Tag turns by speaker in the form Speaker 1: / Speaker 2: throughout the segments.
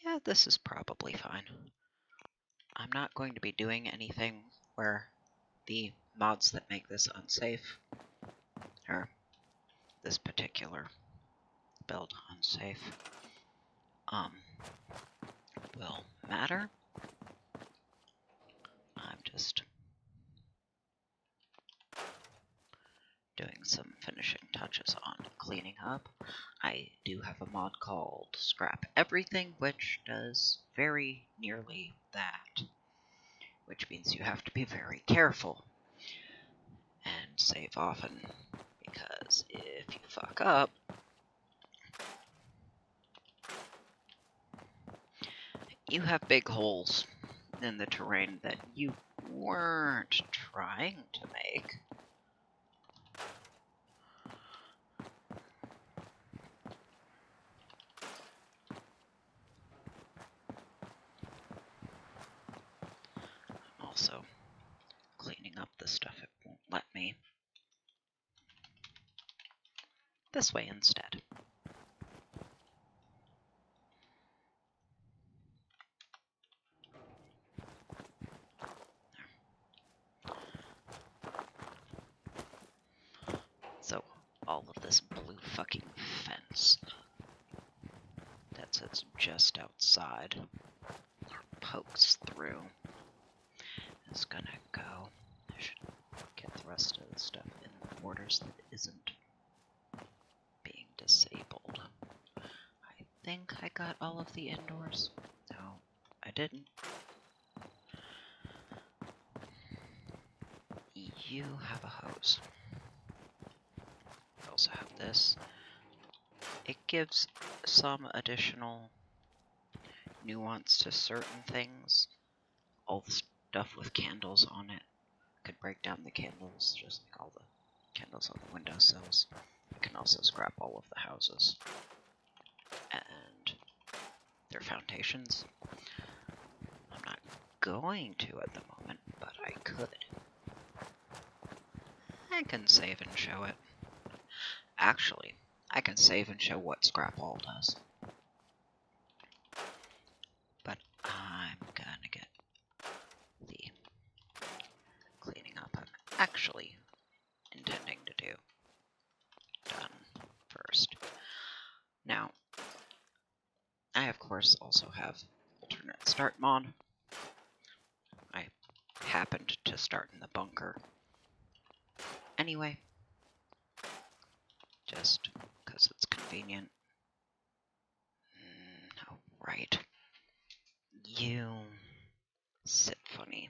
Speaker 1: Yeah, this is probably fine. I'm not going to be doing anything where the mods that make this unsafe, or this particular build unsafe, will matter. I'm just doing some finishing touches on cleaning up. I do have a mod called Scrap Everything, which does very nearly that, which means you have to be very careful and save often, because if you fuck up, you have big holes in the terrain that you weren't trying to make. I'm also cleaning up the stuff it won't let me. This way instead. So, all of this blue fucking fence that sits just outside, or pokes through, is gonna go. I should get the rest of the stuff in the borders that isn't being disabled. I think I got all of the indoors. No, I didn't. You have a hose. I also have this. It gives some additional nuance to certain things. All the stuff with candles on it. I could break down the candles, just like all the candles on the windowsills. I can also scrap all of the houses and their foundations. I'm not going to at the moment, but I could. I can save and show it. Actually, I can save and show what scrap all does. But I'm gonna get the cleaning up I'm actually intending to do done first. Now, I of course also have alternate start mod. I happened to start in the bunker anyway, just because it's convenient. Oh, right. You sit funny.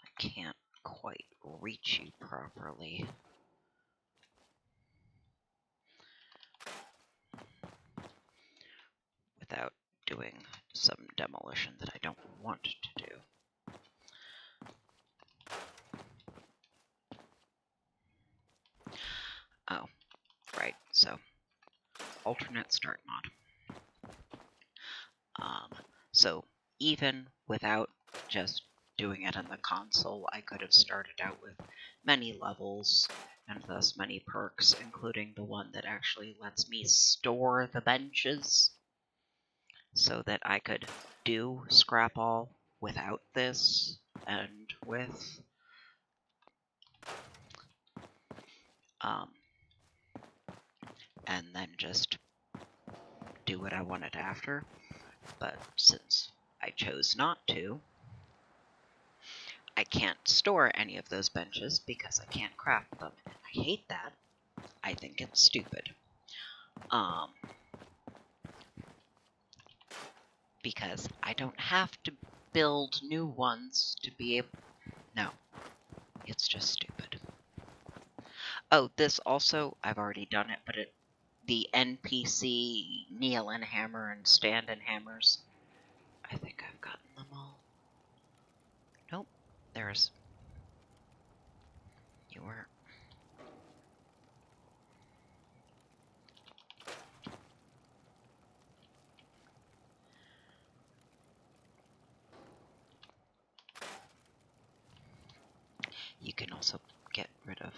Speaker 1: I can't quite reach you properly. Without doing some demolition that I don't want to do. Oh, right, so alternate start mod. So even without just doing it in the console, I could have started out with many levels and thus many perks, including the one that actually lets me store the benches so that I could do scrap all without this and with and then just do what I wanted after. But since I chose not to, I can't store any of those benches because I can't craft them. And I hate that. I think it's stupid. Because I don't have to build new ones to be able... No. It's just stupid. Oh, this also, I've already done it, but the NPC kneel and hammer and stand and hammers, I think I've gotten them all. Nope. There's... You weren't. You can also get rid of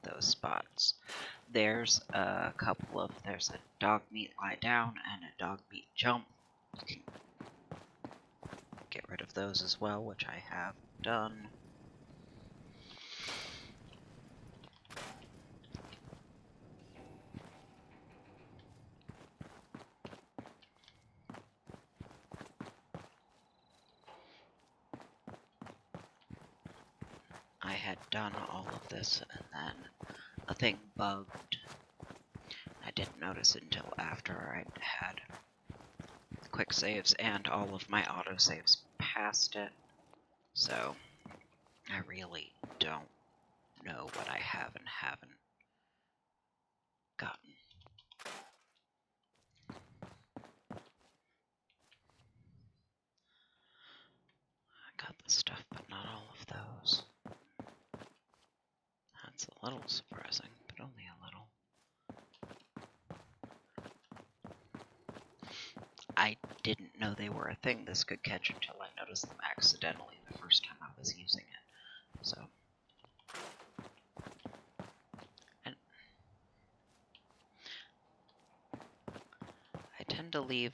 Speaker 1: those spots. There's a couple of... There's a dog meat lie down and a dog meat jump. You can rid of those as well, which I have done. I had done all of this, and then a thing bugged. I didn't notice it until after I'd had quick saves and all of my autosaves past it. So I really don't know what I have and haven't gotten. I got the stuff, but not all of those. That's a little surprising, but only a little. I didn't know they were a thing this could catch until I noticed them accidentally the first time I was using it. So, and I tend to leave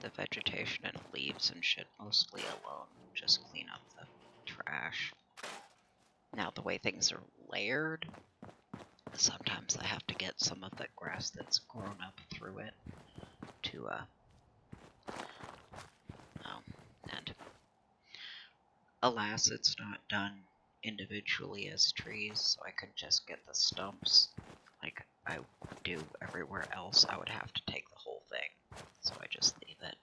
Speaker 1: the vegetation and leaves and shit mostly alone. Just clean up the trash. Now, the way things are layered, sometimes I have to get some of the grass that's grown up through it to, and alas, it's not done individually as trees, so I could just get the stumps like I do everywhere else. I would have to take the whole thing, so I just leave it.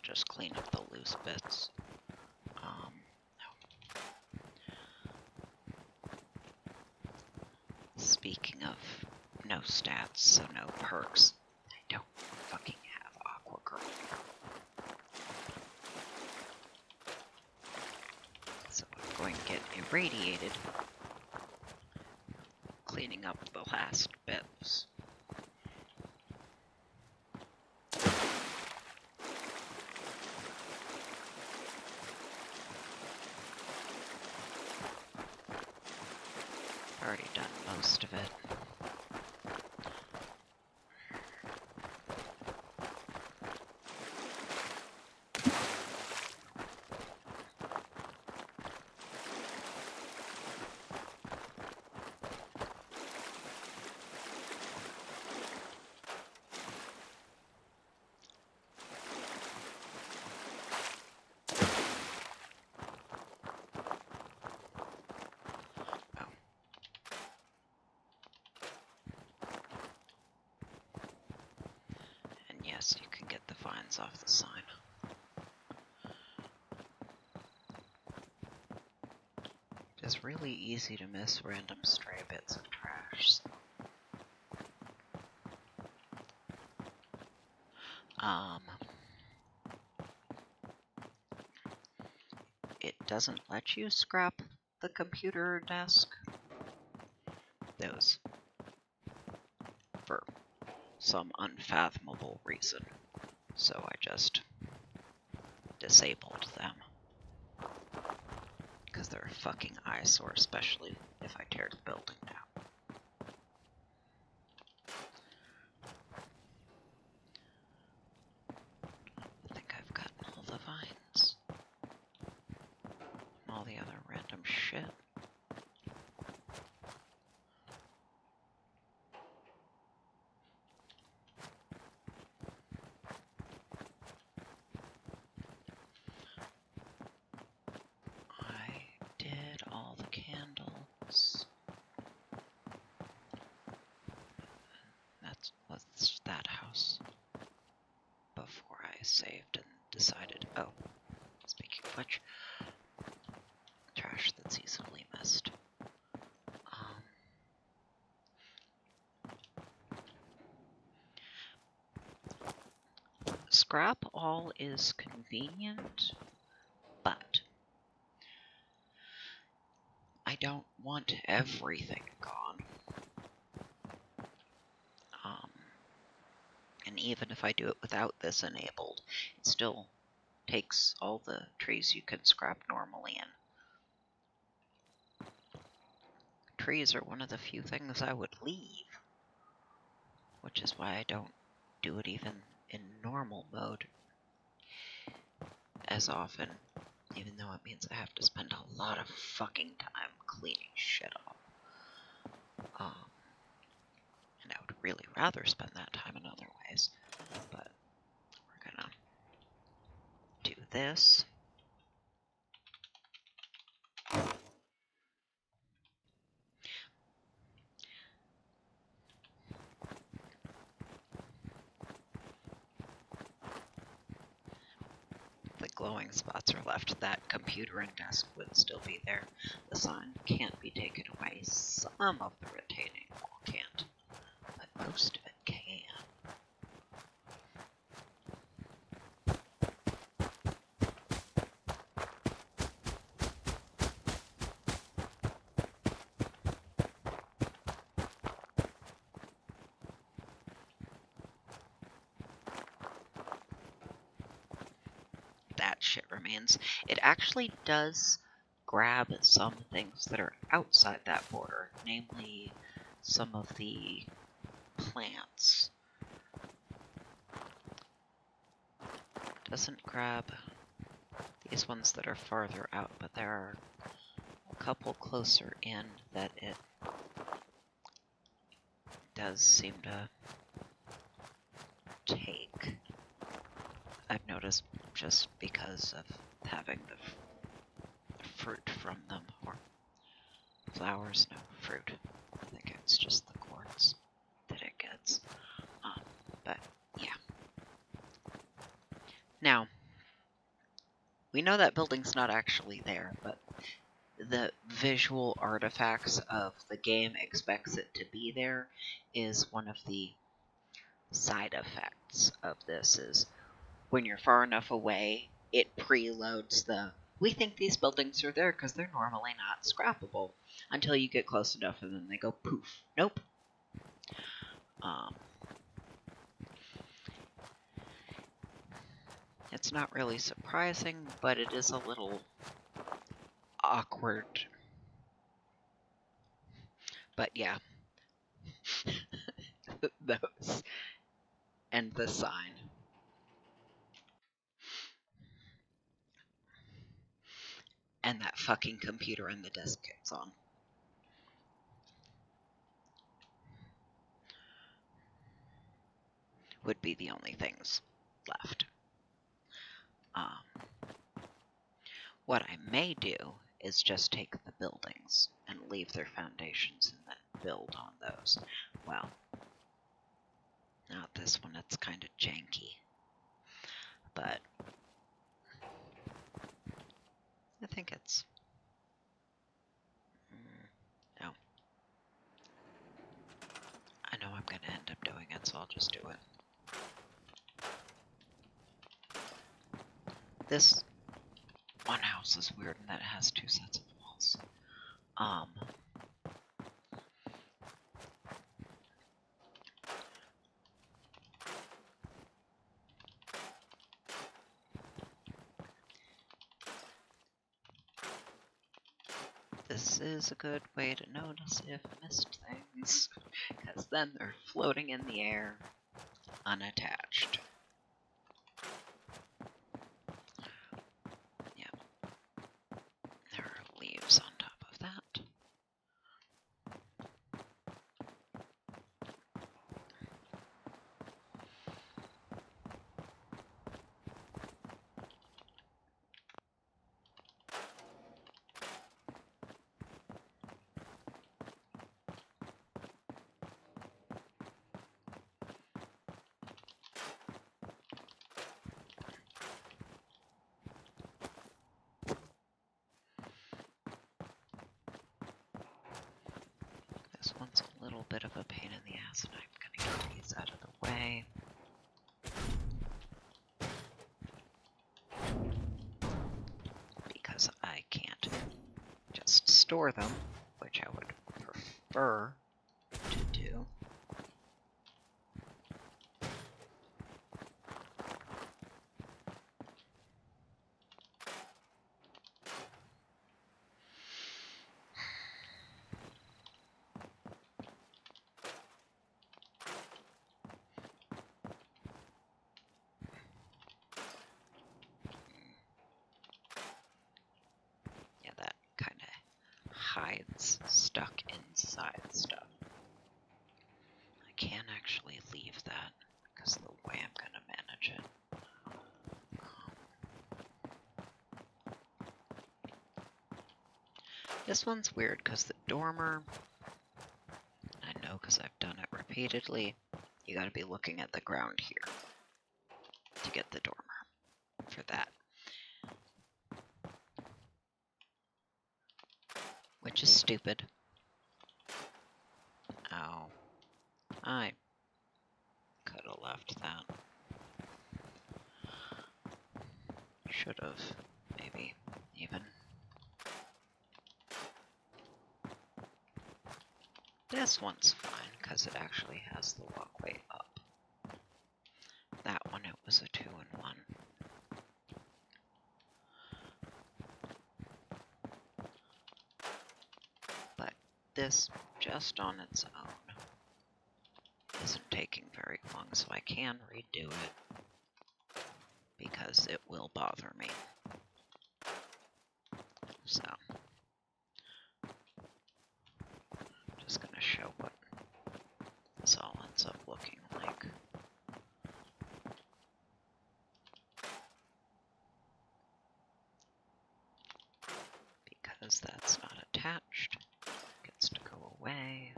Speaker 1: Just clean up the loose bits. Speaking of no stats, so no perks, I don't fucking have Aqua Girl. So I'm going to get irradiated, cleaning up the last bits. Already done most of it. Yes, you can get the vines off the sign. It's really easy to miss random stray bits of trash. So. It doesn't let you scrap the computer desk. Those for some unfathomable reason. So I just disabled them. Because they're a fucking eyesore, especially if I tear the building down. I think I've gotten all the vines. And all the other random shit. What's that house? Before I saved and decided, oh, Which trash that's easily missed. Scrap all is convenient, but I don't want everything gone. And even if I do it without this enabled, it still takes all the trees you can scrap normally in. Trees are one of the few things I would leave, which is why I don't do it even in normal mode as often, even though it means I have to spend a lot of fucking time cleaning shit off. And I would really rather spend that time in other ways, but we're gonna do this. The glowing spots are left. That computer and desk would still be there. The sign can't be taken away. Some of the retaining wall can't, but most of it can. That shit remains. It actually does grab some things that are outside that border, namely some of the plants. Doesn't grab these ones that are farther out, but there are a couple closer in that it does seem to take. I've noticed just because of having the fruit from them, or flowers, no, fruit. I think it's just the quartz that it gets. But yeah. Now, we know that building's not actually there, but the visual artifacts of the game expects it to be there is one of the side effects of this. Is when you're far enough away, it preloads the, we think these buildings are there because they're normally not scrappable, until you get close enough and then they go poof. Nope. It's not really surprising, but it is a little awkward. But yeah. Those. And the sign. And that fucking computer and the desk kicks on. Would be the only things left. What I may do is just take the buildings and leave their foundations and then build on those. Well, not this one, it's kind of janky. But I think it's... no. I know I'm going to end up doing it, so I'll just do it. This one house is weird in that it has two sets of walls. This is a good way to notice if missed things, because then they're floating in the air, unattached. Yeah. There are leaves on top of that. This one's a little bit of a pain in the ass, and I'm gonna get these out of the way. Because I can't just store them, which I would prefer to do. Yeah, that kind of hides stuck inside stuff. I can't actually leave that because of the way I'm going to manage it. This one's weird because the dormer, I know because I've done it repeatedly, you got to be looking at the ground here to get the dormer for that. Which is stupid. Oh, I could have left that. Should have, maybe, even. This one's fine, because it actually has the walkway up. That one, it was a 2-in-1. But this, just on its own, isn't taking very long, so I can redo it, because it will bother me. So, just gonna show what this all ends up looking like. Because that's not attached, gets to go away.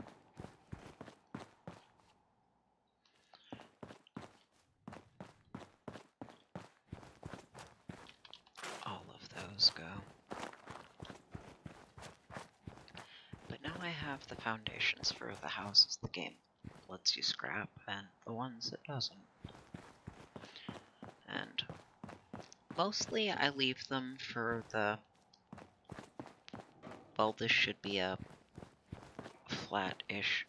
Speaker 1: All of those go. But now I have the foundations for the houses the game lets you scrap, and the ones it doesn't. And mostly I leave them for the... Well, this should be a flat-ish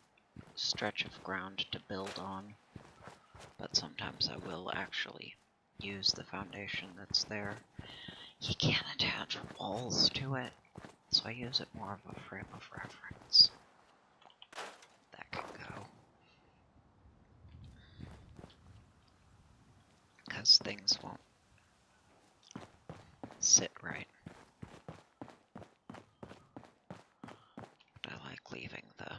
Speaker 1: stretch of ground to build on, but sometimes I will actually use the foundation that's there. You can't attach walls to it, so I use it more of a frame of reference. That can go. Because things won't sit right. But I like leaving the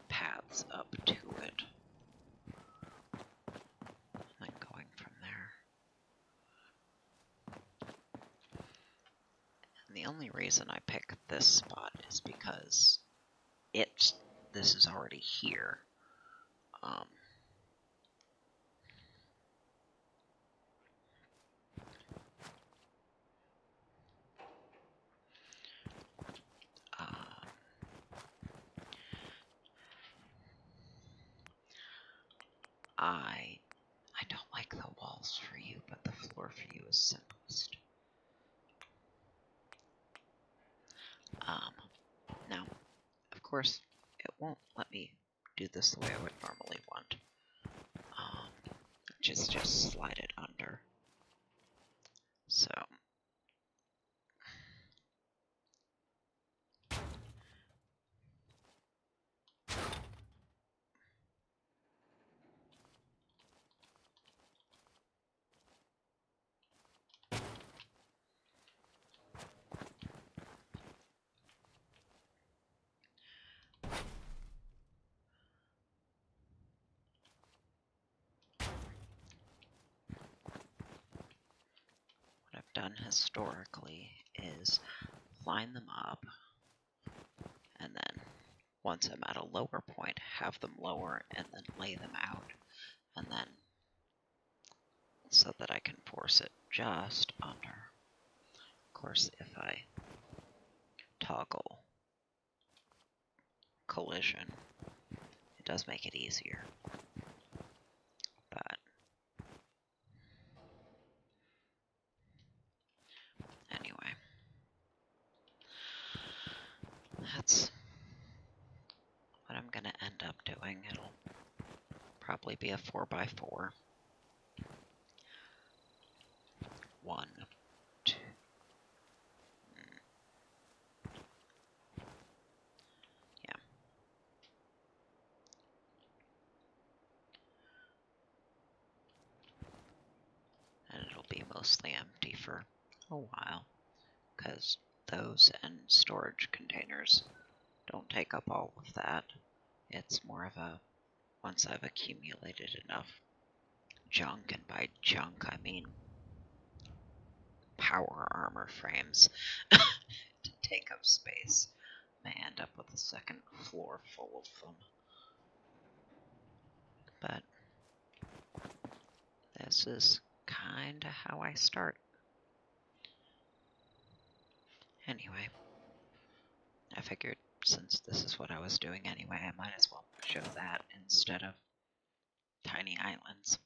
Speaker 1: paths up to it. And then going from there. And the only reason I pick this spot is because this is already here. I don't like the walls for you, but the floor for you is simplest. Now, of course, it won't let me do this the way I would normally want, which is just slide it under. So, what I've done historically is line them up, and then once I'm at a lower point, have them lower and then lay them out, and then so that I can force it just under. Of course, if I toggle collision. It does make it easier. But anyway, that's what I'm gonna end up doing. It'll probably be a 4x4. 1, 2. Yeah. And it'll be mostly empty for a while, because those and storage containers don't take up all of that. It's more of a, once I've accumulated enough junk, and by junk I mean power armor frames to take up space, I end up with a second floor full of them. But this is kinda how I start. Anyway, I figured since this is what I was doing anyway, I might as well show that instead of tiny islands.